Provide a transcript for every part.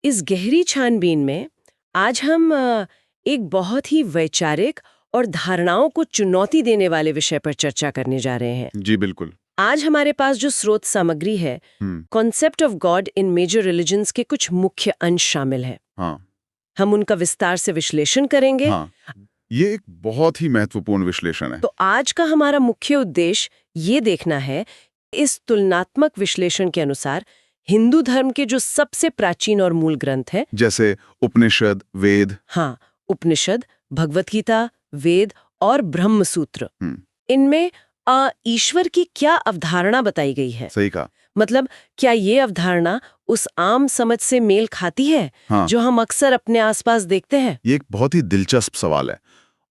इस गहरी छानबीन में आज हम एक बहुत ही वैचारिक और धारणाओं को चुनौती देने वाले विषय पर चर्चा करने जा रहे हैं। जी बिल्कुल। आज हमारे पास जो स्रोत सामग्री है, concept of God in major religions के कुछ मुख्य अंश शामिल है। हाँ। हम उनका विस्तार से विश्लेषण करेंगे। हाँ, ये एक बहुत ही महत्वपूर्ण विश्लेषण है। तो आज का हमारा मुख्य उद्देश्य ये देखना है, इस तुलनात्मक विश्लेषण के अनुसार हिंदू धर्म के जो सबसे प्राचीन और मूल ग्रंथ हैं, जैसे उपनिषद, वेद। हाँ, उपनिषद, भगवत गीता, वेद और ब्रह्म सूत्र, इनमें ईश्वर की क्या अवधारणा बताई गई है। सही कहा। मतलब क्या ये अवधारणा उस आम समझ से मेल खाती है, हाँ। जो हम अक्सर अपने आसपास देखते हैं? ये एक बहुत ही दिलचस्प सवाल है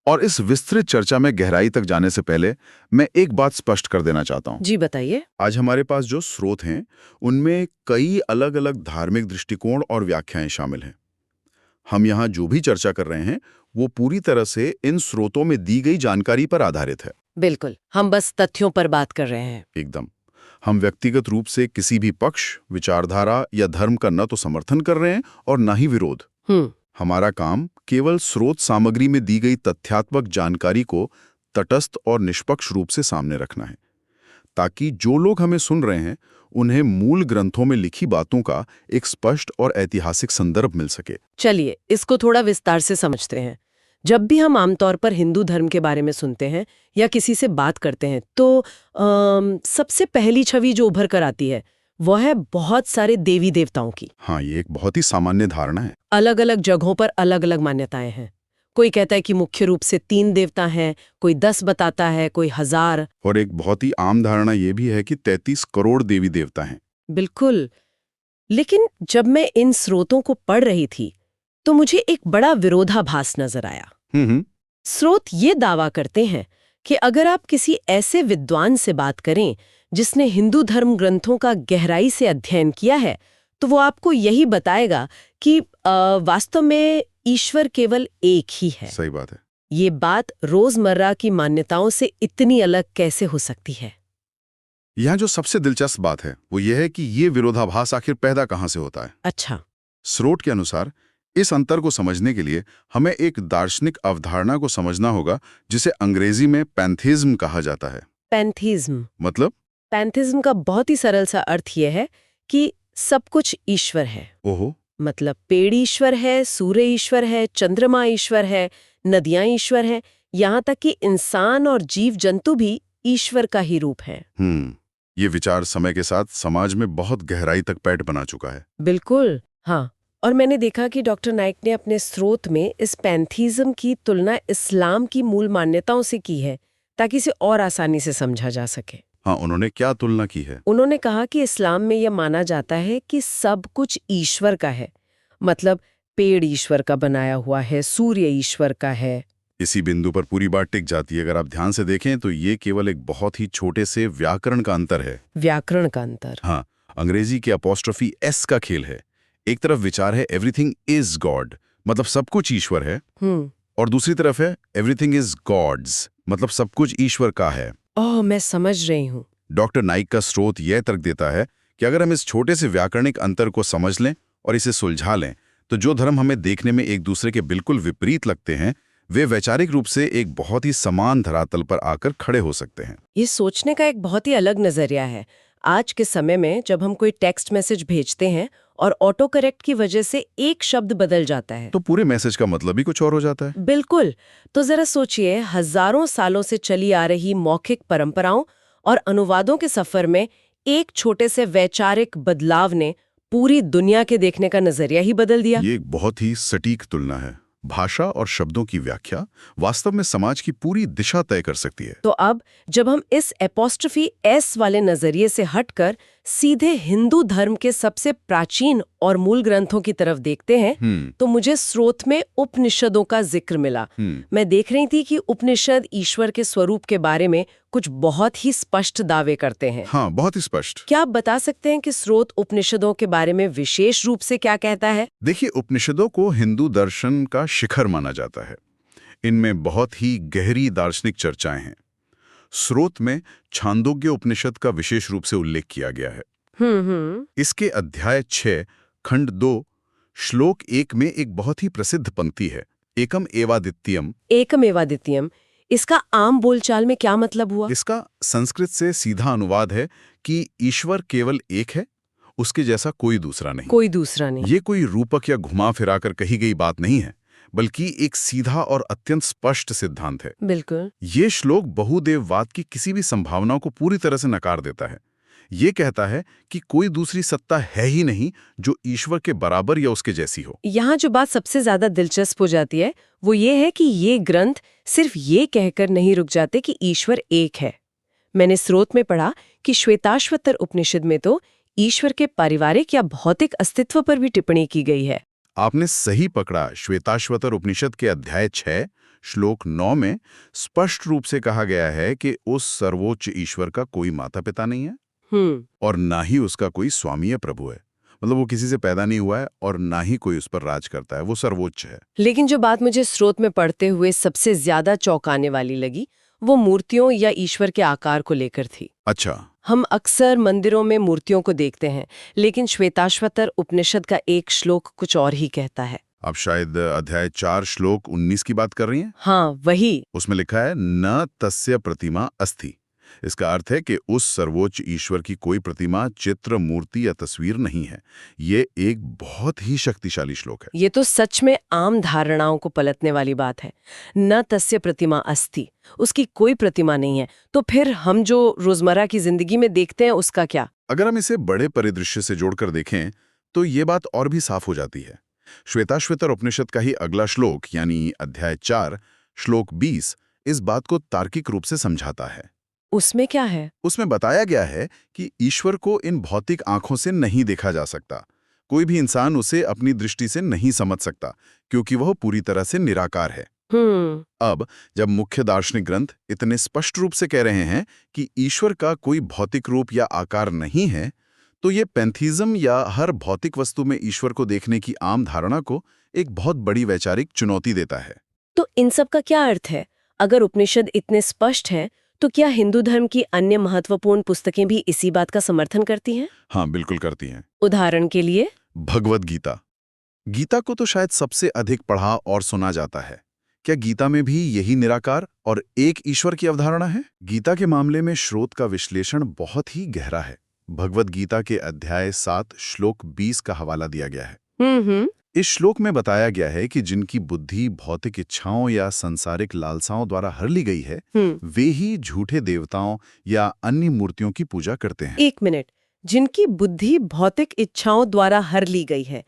और इस विस्तृत चर्चा में गहराई तक जाने से पहले मैं एक बात स्पष्ट कर देना चाहता हूँ। जी बताइए। आज हमारे पास जो स्रोत हैं, उनमें कई अलग अलग धार्मिक दृष्टिकोण और व्याख्याएं शामिल हैं। हम यहाँ जो भी चर्चा कर रहे हैं वो पूरी तरह से इन स्रोतों में दी गई जानकारी पर आधारित है। बिल्कुल, हम बस तथ्यों पर बात कर रहे हैं। एकदम। हम व्यक्तिगत रूप से किसी भी पक्ष, विचारधारा या धर्म का न तो समर्थन कर रहे हैं और न ही विरोध। हमारा काम केवल स्रोत सामग्री में दी गई तथ्यात्मक जानकारी को तटस्थ और निष्पक्ष रूप से सामने रखना है, ताकि जो लोग हमें सुन रहे हैं उन्हें मूल ग्रंथों में लिखी बातों का एक स्पष्ट और ऐतिहासिक संदर्भ मिल सके। चलिए इसको थोड़ा विस्तार से समझते हैं। जब भी हम आमतौर पर हिंदू धर्म के बारे में सुनते हैं या किसी से बात करते हैं, तो सबसे पहली छवि जो उभर कर आती है वो है बहुत सारे देवी देवताओं की। हाँ, ये एक बहुत ही सामान्य धारणा है। अलग अलग जगहों पर अलग अलग मान्यताएं हैं। कोई कहता है कि मुख्य रूप से 3 देवता हैं, कोई 10 बताता है, कोई 1000। और एक बहुत ही आम धारणा ये भी है कि 33 करोड़ देवी देवता हैं। बिल्कुल। लेकिन जब मैं इन स्रोतों को पढ़ रही थी तो मुझे एक बड़ा विरोधाभास नजर आया। स्रोत ये दावा करते हैं कि अगर आप किसी ऐसे विद्वान से बात करें जिसने हिंदू धर्म ग्रंथों का गहराई से अध्ययन किया है, तो वो आपको यही बताएगा कि वास्तव में ईश्वर केवल एक ही है। सही बात है। ये बात रोजमर्रा की मान्यताओं से इतनी अलग कैसे हो सकती है? यहाँ जो सबसे दिलचस्प बात है वो ये है कि ये विरोधाभास आखिर पैदा कहाँ से होता है। अच्छा। स्रोत के अनुसार इस अंतर को समझने के लिए हमें एक दार्शनिक अवधारणा को समझना होगा जिसे अंग्रेजी में पैंथेइज्म कहा जाता है। पैंथेइज्म मतलब? पैंथेइज्म का बहुत ही सरल सा अर्थ यह है कि सब कुछ ईश्वर है। ओहो। मतलब पेड़ ईश्वर है, सूर्य ईश्वर है, चंद्रमा ईश्वर है, नदियां ईश्वर हैं, यहाँ तक कि इंसान और जीव जंतु भी ईश्वर का ही रूप है। ये विचार समय के साथ समाज में बहुत गहराई तक पैठ बना चुका है। बिल्कुल, हाँ। और मैंने देखा कि डॉक्टर नाइक ने अपने स्रोत में इस पैंथीज्म की तुलना इस्लाम की मूल मान्यताओं से की है, ताकि इसे और आसानी से समझा जा सके। हाँ, उन्होंने क्या तुलना की है? उन्होंने कहा कि इस्लाम में यह माना जाता है कि सब कुछ ईश्वर का है। मतलब पेड़ ईश्वर का बनाया हुआ है, सूर्य ईश्वर का है। इसी बिंदु पर पूरी बात टिक जाती है। अगर आप ध्यान से देखें तो ये केवल एक बहुत ही छोटे से व्याकरण का अंतर है। व्याकरण का अंतर? हाँ, अंग्रेजी के अपॉस्ट्रोफी एस का खेल है। एक तरफ विचार है एवरीथिंग इज गॉड, मतलब सब कुछ ईश्वर है, और दूसरी तरफ है एवरीथिंग इज गॉड्स, मतलब सब कुछ ईश्वर का है। ओह, मैं समझ रही हूँ। डॉक्टर नाइक का स्रोत यह तर्क देता है कि अगर हम इस छोटे से व्याकरणिक अंतर को समझ लें और इसे सुलझा लें, तो जो धर्म हमें देखने में एक दूसरे के बिल्कुल विपरीत लगते हैं, वे वैचारिक रूप से एक बहुत ही समान धरातल पर आकर खड़े हो सकते हैं। ये सोचने का एक बहुत ही अलग नजरिया है। आज के समय में जब हम कोई टेक्स्ट मैसेज भेजते हैं और ऑटो करेक्ट की वजह से एक शब्द बदल जाता है, तो पूरे मैसेज का मतलब ही कुछ और हो जाता है। बिल्कुल। तो जरा सोचिए, हजारों सालों से चली आ रही मौखिक परंपराओं और अनुवादों के सफर में एक छोटे से वैचारिक बदलाव ने पूरी दुनिया के देखने का नजरिया ही बदल दिया। ये एक बहुत ही सटीक तुलना है। भाषा और शब्दों की व्याख्या वास्तव में समाज की पूरी दिशा तय कर सकती है। तो अब जब हम इस एपोस्ट्रोफी एस वाले नजरिए से हटकर सीधे हिंदू धर्म के सबसे प्राचीन और मूल ग्रंथों की तरफ देखते हैं, तो मुझे स्रोत में उपनिषदों का जिक्र मिला। मैं देख रही थी कि उपनिषद ईश्वर के स्वरूप के बारे में कुछ बहुत ही स्पष्ट दावे करते हैं। हाँ, बहुत ही स्पष्ट। क्या आप बता सकते हैं कि स्रोत उपनिषदों के बारे में विशेष रूप से क्या कहता है? देखिए, उपनिषदों को हिंदू दर्शन का शिखर माना जाता है। इनमें बहुत ही गहरी दार्शनिक चर्चाएं हैं। स्रोत में छांदोग्य उपनिषद का विशेष रूप से उल्लेख किया गया है। इसके अध्याय 6 खंड 2 श्लोक 1 में एक बहुत ही प्रसिद्ध पंक्ति है, एकम एवादित्यम। एकमेवाद्वितीयम, इसका आम बोलचाल में क्या मतलब हुआ? इसका संस्कृत से सीधा अनुवाद है कि ईश्वर केवल एक है, उसके जैसा कोई दूसरा नहीं। कोई दूसरा नहीं। ये कोई रूपक या घुमा फिराकर कही गई बात नहीं है, बल्कि एक सीधा और अत्यंत स्पष्ट सिद्धांत है। बिल्कुल। ये श्लोक बहुदेववाद की किसी भी संभावना को पूरी तरह से नकार देता है। ये कहता है कि कोई दूसरी सत्ता है ही नहीं जो ईश्वर के बराबर या उसके जैसी हो। यहाँ जो बात सबसे ज्यादा दिलचस्प हो जाती है वो ये है कि ये ग्रंथ सिर्फ ये कहकर नहीं रुक जाते कि ईश्वर एक है। मैंने स्रोत में पढ़ा कि श्वेताश्वतर उपनिषद में तो ईश्वर के पारिवारिक या भौतिक अस्तित्व पर भी टिप्पणी की गई है। आपने सही पकड़ा। श्वेताश्वतर उपनिषद के अध्याय 6 श्लोक 9 में स्पष्ट रूप से कहा गया है कि उस सर्वोच्च ईश्वर का कोई माता पिता नहीं है और ना ही उसका कोई स्वामी या प्रभु है। मतलब वो किसी से पैदा नहीं हुआ है और ना ही कोई उस पर राज करता है, वो सर्वोच्च है। लेकिन जो बात मुझे स्रोत में पढ़ते हुए सबसे ज्यादा चौंकाने वाली लगी वो मूर्तियों या ईश्वर के आकार को लेकर थी। अच्छा। हम अक्सर मंदिरों में मूर्तियों को देखते हैं, लेकिन श्वेताश्वतर उपनिषद का एक श्लोक कुछ और ही कहता है। आप शायद अध्याय 4 श्लोक 19 की बात कर रही हैं? हाँ, वही। उसमें लिखा है न तस्य प्रतिमा अस्ति। इसका अर्थ है कि उस सर्वोच्च ईश्वर की कोई प्रतिमा, चित्र, मूर्ति या तस्वीर नहीं है। ये एक बहुत ही शक्तिशाली श्लोक है। ये तो सच में आम धारणाओं को पलटने वाली बात है। न तस्य प्रतिमा अस्ति, उसकी कोई प्रतिमा नहीं है, तो फिर हम जो रोजमर्रा की जिंदगी में देखते हैं उसका क्या? अगर हम इसे बड़े परिदृश्य से जोड़कर देखें तो ये बात और भी साफ हो जाती है। श्वेताश्वतर उपनिषद का ही अगला श्लोक यानी अध्याय 4 श्लोक 20 इस बात को तार्किक रूप से समझाता है। उसमें क्या है? उसमें बताया गया है कि ईश्वर को इन भौतिक आंखों से नहीं देखा जा सकता। कोई भी इंसान उसे अपनी दृष्टि से नहीं समझ सकता क्योंकि वह पूरी तरह से निराकार है। अब जब मुख्य दार्शनिक ग्रंथ इतने स्पष्ट रूप से कह रहे हैं कि ईश्वर का कोई भौतिक रूप या आकार नहीं है, तो ये पैंथीज्म या हर भौतिक वस्तु में ईश्वर को देखने की आम धारणा को एक बहुत बड़ी वैचारिक चुनौती देता है। तो इन सब का क्या अर्थ है? अगर उपनिषद इतने स्पष्ट हैं, तो क्या हिंदू धर्म की अन्य महत्वपूर्ण पुस्तकें भी इसी बात का समर्थन करती हैं? हाँ, बिल्कुल करती हैं। उदाहरण के लिए भगवद गीता। गीता को तो शायद सबसे अधिक पढ़ा और सुना जाता है। क्या गीता में भी यही निराकार और एक ईश्वर की अवधारणा है? गीता के मामले में स्रोत का विश्लेषण बहुत ही गहरा है। भगवद गीता के अध्याय 7 श्लोक 20 का हवाला दिया गया है। इस श्लोक में बताया गया है कि जिनकी बुद्धि भौतिक इच्छाओं या सांसारिक लालसाओं द्वारा हर ली गई है, वे ही झूठे देवताओं या अन्य मूर्तियों की पूजा करते हैं। एक मिनट, जिनकी बुद्धि भौतिक इच्छाओं द्वारा हर ली गई है,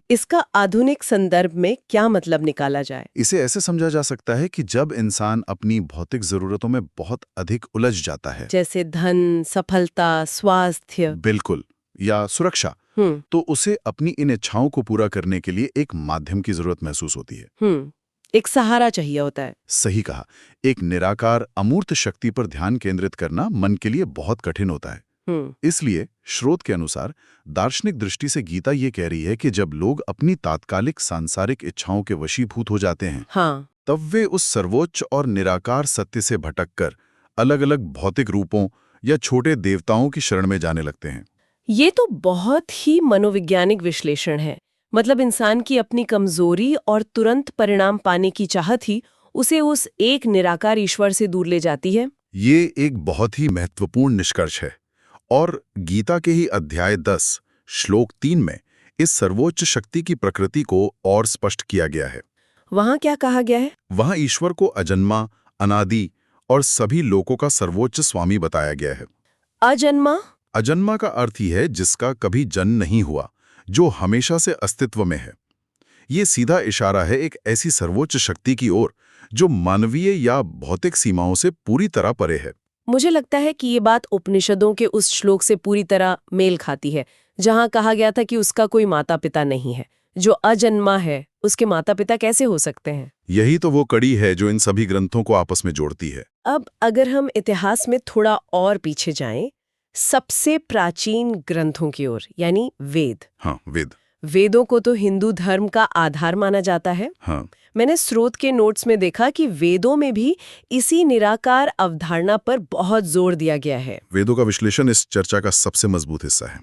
इसका आधुनिक संदर्भ में क्या मतलब निकाला जाए? इसे ऐसे समझा जा सकता है कि जब इंसान अपनी भौतिक जरूरतों में बहुत अधिक उलझ जाता है, जैसे धन, सफलता, स्वास्थ्य, बिल्कुल, या सुरक्षा, तो उसे अपनी इन इच्छाओं को पूरा करने के लिए एक माध्यम की जरूरत महसूस होती है। एक सहारा चाहिए होता है। सही कहा। एक निराकार अमूर्त शक्ति पर ध्यान केंद्रित करना मन के लिए बहुत कठिन होता है। इसलिए स्रोत के अनुसार दार्शनिक दृष्टि से गीता ये कह रही है कि जब लोग अपनी तात्कालिक सांसारिक इच्छाओं के वशीभूत हो जाते हैं, तब वे उस सर्वोच्च और निराकार सत्य से भटककर अलग अलग भौतिक रूपों या छोटे देवताओं की शरण में जाने लगते हैं। ये तो बहुत ही मनोवैज्ञानिक विश्लेषण है। मतलब इंसान की अपनी कमजोरी और तुरंत परिणाम पाने की चाहत ही उसे उस एक निराकार ईश्वर से दूर ले जाती है। ये एक बहुत ही महत्वपूर्ण निष्कर्ष है और गीता के ही अध्याय 10 श्लोक 3 में इस सर्वोच्च शक्ति की प्रकृति को और स्पष्ट किया गया है। वहां क्या कहा गया है? वहां ईश्वर को अजन्मा, अनादि और सभी लोकों का सर्वोच्च स्वामी बताया गया है। अजन्मा? अजन्मा का अर्थ ही है जिसका कभी जन्म नहीं हुआ, जो हमेशा से अस्तित्व में है। ये सीधा इशारा है एक ऐसी सर्वोच्च शक्ति की ओर जो मानवीय या भौतिक सीमाओं से पूरी तरह परे है। मुझे लगता है कि ये बात उपनिषदों के उस श्लोक से पूरी तरह मेल खाती है, जहां कहा गया था कि उसका कोई माता पिता नहीं है। जो अजन्मा है, उसके माता पिता कैसे हो सकते हैं? यही तो वो कड़ी है जो इन सभी ग्रंथों को आपस में जोड़ती है। अब अगर हम इतिहास में थोड़ा और पीछे जाएं, सबसे प्राचीन ग्रंथों की ओर, यानी वेद। हाँ, वेद। वेदों को तो हिंदू धर्म का आधार माना जाता है। हाँ। मैंने स्रोत के नोट्स में देखा कि वेदों में भी इसी निराकार अवधारणा पर बहुत जोर दिया गया है। वेदों का विश्लेषण इस चर्चा का सबसे मजबूत हिस्सा है।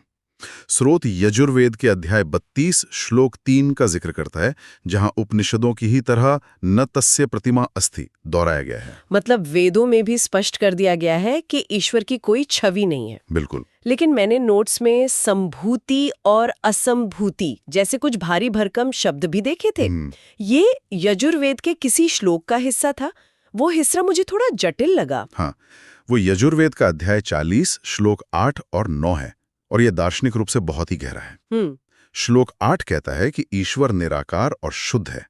स्रोत यजुर्वेद के अध्याय 32 श्लोक 3 का जिक्र करता है, जहां उपनिषदों की ही तरह न तस्य प्रतिमा अस्ति दोहराया गया है। मतलब वेदों में भी स्पष्ट कर दिया गया है कि ईश्वर की कोई छवि नहीं है। बिल्कुल। लेकिन मैंने नोट्स में संभूति और असंभूति जैसे कुछ भारी भरकम शब्द भी देखे थे। ये यजुर्वेद के किसी श्लोक का हिस्सा था? वो हिस्सा मुझे थोड़ा जटिल लगा। हाँ, वो यजुर्वेद का अध्याय 40 श्लोक 8 और 9 है, और यह दार्शनिक रूप से बहुत ही गहरा है। श्लोक 8 कहता है कि ईश्वर निराकार और शुद्ध है,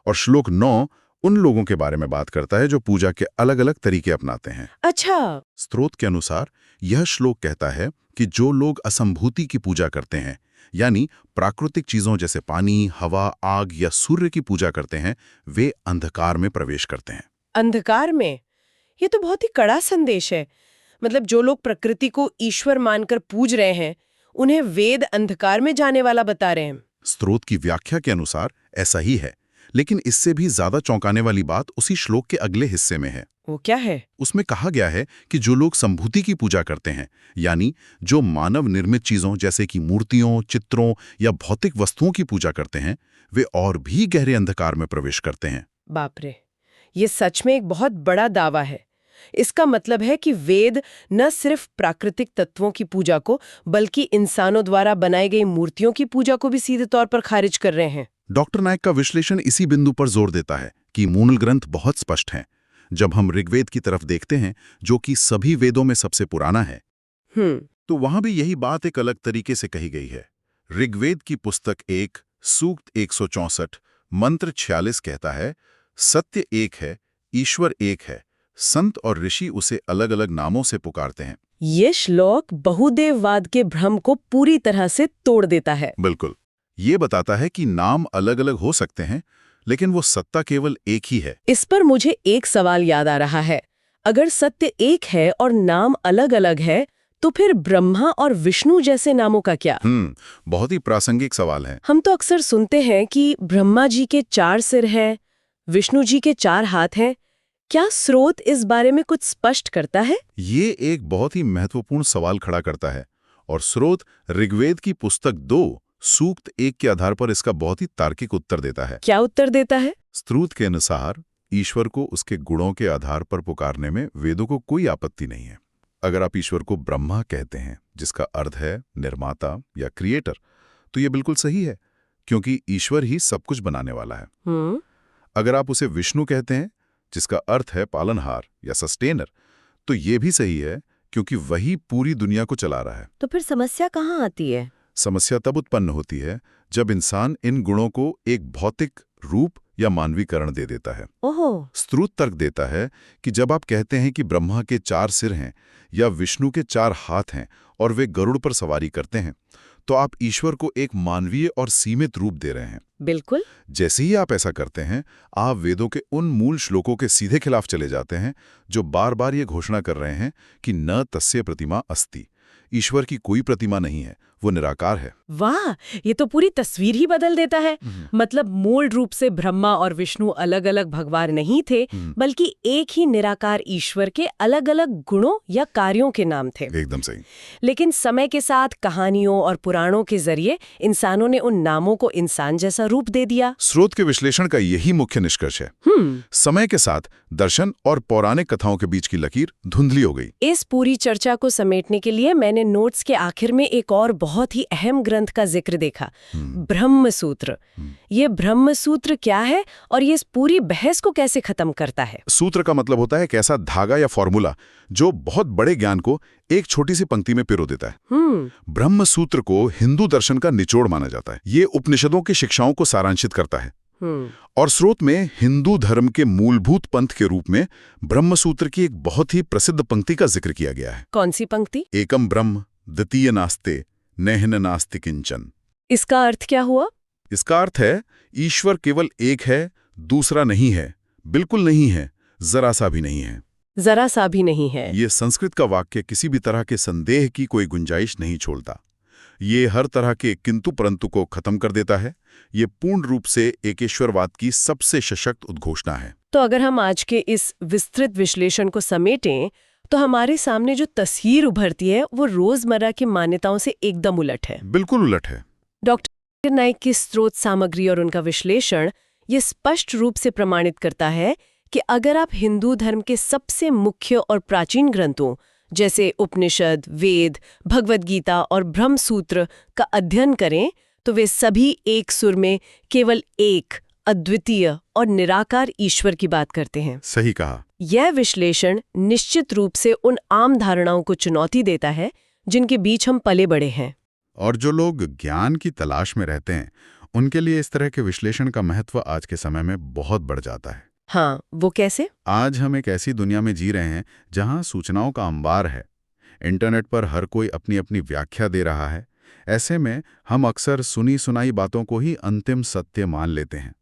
और श्लोक 9 उन लोगों के बारे में बात करता है जो पूजा के अलग अलग तरीके अपनाते हैं। अच्छा। स्रोत के अनुसार यह श्लोक कहता है कि जो लोग असंभूति की पूजा करते हैं, यानी प्राकृतिक चीजों जैसे पानी, हवा, आग या सूर्य की पूजा करते हैं, वे अंधकार में प्रवेश करते हैं। अंधकार में? ये तो बहुत ही कड़ा संदेश है। मतलब जो लोग प्रकृति को ईश्वर मानकर पूज रहे हैं, उन्हें वेद अंधकार में जाने वाला बता रहे हैं। स्रोत की व्याख्या के अनुसार ऐसा ही है, लेकिन इससे भी ज्यादा चौंकाने वाली बात उसी श्लोक के अगले हिस्से में है। वो क्या है? उसमें कहा गया है कि जो लोग संभूति की पूजा करते हैं, यानी जो मानव निर्मित चीजों जैसे कि मूर्तियों, चित्रों या भौतिक वस्तुओं की पूजा करते हैं, वे और भी गहरे अंधकार में प्रवेश करते हैं। बाप रे, ये सच में एक बहुत बड़ा दावा है। इसका मतलब है कि वेद न सिर्फ प्राकृतिक तत्वों की पूजा को, बल्कि इंसानों द्वारा बनाई गई मूर्तियों की पूजा को भी सीधे तौर पर खारिज कर रहे हैं। डॉक्टर नायक का विश्लेषण इसी बिंदु पर जोर देता है कि मूल ग्रंथ बहुत स्पष्ट हैं। जब हम ऋग्वेद की तरफ देखते हैं, जो कि सभी वेदों में सबसे पुराना है, तो वहां भी यही बात एक अलग तरीके से कही गई है। ऋग्वेद की पुस्तक 1 सूक्त 164 मंत्र 46 कहता है, सत्य एक है, ईश्वर एक है, संत और ऋषि उसे अलग अलग नामों से पुकारते हैं। ये श्लोक बहुदेववाद के भ्रम को पूरी तरह से तोड़ देता है। बिल्कुल। ये बताता है कि नाम अलग अलग हो सकते हैं, लेकिन वो सत्ता केवल एक ही है। इस पर मुझे एक सवाल याद आ रहा है। अगर सत्य एक है और नाम अलग अलग है, तो फिर ब्रह्मा और विष्णु जैसे नामों का क्या? बहुत ही प्रासंगिक सवाल है। हम तो अक्सर सुनते हैं कि ब्रह्मा जी के 4 सिर हैं, विष्णु जी के 4 हाथ हैं। क्या स्रोत इस बारे में कुछ स्पष्ट करता है? ये एक बहुत ही महत्वपूर्ण सवाल खड़ा करता है, और स्रोत ऋग्वेद की पुस्तक 2 सूक्त 1 के आधार पर इसका बहुत ही तार्किक उत्तर देता है। क्या उत्तर देता है? स्रोत के अनुसार ईश्वर को उसके गुणों के आधार पर पुकारने में वेदों को कोई आपत्ति नहीं है। अगर आप ईश्वर को ब्रह्मा कहते हैं, जिसका अर्थ है निर्माता या क्रिएटर, तो ये बिल्कुल सही है, क्योंकि ईश्वर ही सब कुछ बनाने वाला है। अगर आप उसे विष्णु कहते हैं, जिसका अर्थ है पालनहार या सस्टेनर, तो ये भी सही है, क्योंकि वही पूरी दुनिया को चला रहा है। तो फिर समस्या कहाँ आती है? समस्या तब उत्पन्न होती है जब इंसान इन गुणों को एक भौतिक रूप या मानवीकरण दे देता है। ओहो। स्रोत तर्क देता है कि जब आप कहते हैं कि ब्रह्मा के 4 सिर हैं या विष्णु के 4 हाथ हैं और वे गरुड़ पर सवारी करते हैं, तो आप ईश्वर को एक मानवीय और सीमित रूप दे रहे हैं। बिल्कुल। जैसे ही आप ऐसा करते हैं, आप वेदों के उन मूल श्लोकों के सीधे खिलाफ चले जाते हैं, जो बार बार ये घोषणा कर रहे हैं कि न तस्य प्रतिमा अस्ति, ईश्वर की कोई प्रतिमा नहीं है, वो निराकार है। वाह, ये तो पूरी तस्वीर ही बदल देता है। मतलब मूल रूप से ब्रह्मा और विष्णु अलग अलग भगवान नहीं थे, बल्कि एक ही निराकार ईश्वर के अलग अलग गुणों या कार्यों के नाम थे। एकदम सही। लेकिन समय के साथ कहानियों और पुराणों के जरिए इंसानों ने उन नामों को इंसान जैसा रूप दे दिया। स्रोत के विश्लेषण का यही मुख्य निष्कर्ष है। समय के साथ दर्शन और पौराणिक कथाओं के बीच की लकीर धुंधली हो गई। इस पूरी चर्चा को समेटने के लिए मैंने नोट्स के आखिर में एक और बहुत ही अहम ग्रंथ का जिक्र देखा, ब्रह्म सूत्र। ये ब्रह्म सूत्र क्या है और ये इस पूरी बहस को कैसे खत्म करता है? सूत्र का मतलब होता है एक ऐसा धागा या फॉर्मूला जो बहुत बड़े ज्ञान को एक छोटी सी पंक्ति में पिरो देता है। ब्रह्म सूत्र को हिंदू दर्शन का निचोड़ माना जाता है। ये उपनिषदों की शिक्षाओं को सारांशित करता है। और स्रोत में हिंदू धर्म के मूलभूत पंथ के रूप में ब्रह्म सूत्र की एक बहुत ही प्रसिद्ध पंक्ति का जिक्र किया गया है। कौन सी पंक्ति? एकम ब्रह्म द्वितीय नास्ते नेहन नास्ति किंचन। इसका अर्थ क्या हुआ? इसका अर्थ है ईश्वर केवल एक है, दूसरा नहीं है, बिल्कुल नहीं है, जरा सा भी नहीं है। जरा सा भी नहीं है। ये संस्कृत का वाक्य किसी भी तरह के संदेह की कोई गुंजाइश नहीं छोड़ता। ये हर तरह के किंतु परंतु को खत्म कर देता है। ये पूर्ण रूप से एकेश्वरवाद की सबसे सशक्त उद्घोषणा है। तो अगर हम आज के इस विस्तृत विश्लेषण को समेटें, तो हमारे सामने जो तस्वीर उभरती है वो रोजमर्रा की मान्यताओं से एकदम उलट है। बिल्कुल उलट है। डॉक्टर नाइक की स्रोत सामग्री और उनका विश्लेषण ये स्पष्ट रूप से प्रमाणित करता है कि अगर आप हिंदू धर्म के सबसे मुख्य और प्राचीन ग्रंथों जैसे उपनिषद, वेद, भगवद गीता और ब्रह्म सूत्र का अध्ययन करें तो वे सभी एक सुर में केवल एक अद्वितीय और निराकार ईश्वर की बात करते हैं। सही कहा। यह विश्लेषण निश्चित रूप से उन आम धारणाओं को चुनौती देता है जिनके बीच हम पले बड़े हैं। और जो लोग ज्ञान की तलाश में रहते हैं उनके लिए इस तरह के विश्लेषण का महत्व आज के समय में बहुत बढ़ जाता है। हाँ, वो कैसे? आज हम एक ऐसी दुनिया में जी रहे हैं जहां सूचनाओं का अंबार है। इंटरनेट पर हर कोई अपनी अपनी व्याख्या दे रहा है। ऐसे में हम अक्सर सुनी सुनाई बातों को ही अंतिम सत्य मान लेते हैं।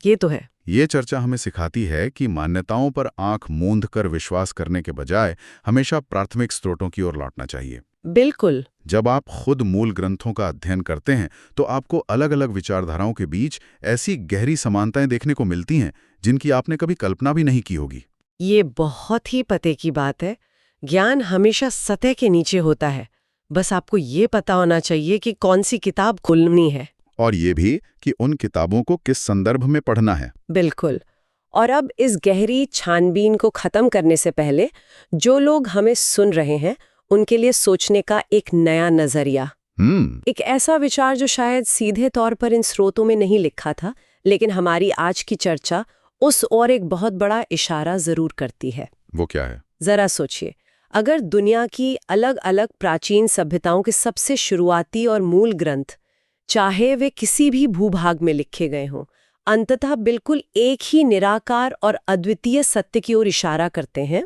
ये तो है। ये चर्चा हमें सिखाती है कि मान्यताओं पर आंख मूंद कर विश्वास करने के बजाय हमेशा प्राथमिक स्रोतों की ओर लौटना चाहिए। बिल्कुल। जब आप खुद मूल ग्रंथों का अध्ययन करते हैं तो आपको अलग अलग विचारधाराओं के बीच ऐसी गहरी समानताएं देखने को मिलती हैं जिनकी आपने कभी कल्पना भी नहीं की होगी। ये बहुत ही पते की बात है। ज्ञान हमेशा सतह के नीचे होता है, बस आपको ये पता होना चाहिए कि कौन सी किताब खोलनी है। और ये भी कि उन किताबों को किस संदर्भ में पढ़ना है। बिल्कुल। और अब इस गहरी छानबीन को खत्म करने से पहले जो लोग हमें सुन रहे हैं उनके लिए सोचने का एक नया नजरिया, एक ऐसा विचार जो शायद सीधे तौर पर इन स्रोतों में नहीं लिखा था, लेकिन हमारी आज की चर्चा उस और एक बहुत बड़ा इशारा जरूर करती है। वो क्या है? जरा सोचिए, अगर दुनिया की अलग अलग प्राचीन सभ्यताओं के सबसे शुरुआती और मूल ग्रंथ, चाहे वे किसी भी भूभाग में लिखे गए हों, अंततः बिल्कुल एक ही निराकार और अद्वितीय सत्य की ओर इशारा करते हैं,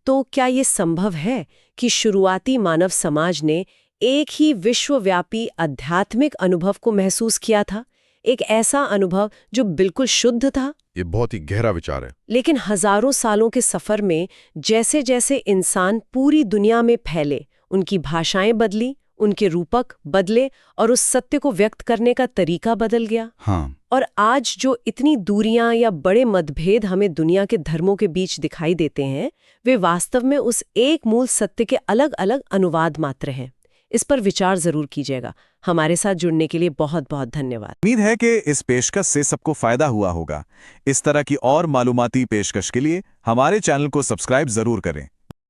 तो क्या ये संभव है कि शुरुआती मानव समाज ने एक ही विश्वव्यापी आध्यात्मिक अनुभव को महसूस किया था, एक ऐसा अनुभव जो बिल्कुल शुद्ध था? ये बहुत ही गहरा विचार है। लेकिन हजारों सालों के सफर में जैसे जैसे इंसान पूरी दुनिया में फैले, उनकी भाषाएं बदली, उनके रूपक बदले और उस सत्य को व्यक्त करने का तरीका बदल गया। हाँ। और आज जो इतनी दूरियां या बड़े मतभेद हमें दुनिया के धर्मों के बीच दिखाई देते हैं, वे वास्तव में उस एक मूल सत्य के अलग अलग अनुवाद मात्र हैं। इस पर विचार जरूर कीजिएगा। हमारे साथ जुड़ने के लिए बहुत बहुत धन्यवाद। उम्मीद है कि इस पेशकश से सबको फायदा हुआ होगा। इस तरह की और मालूमाती पेशकश के लिए हमारे चैनल को सब्सक्राइब जरूर करें।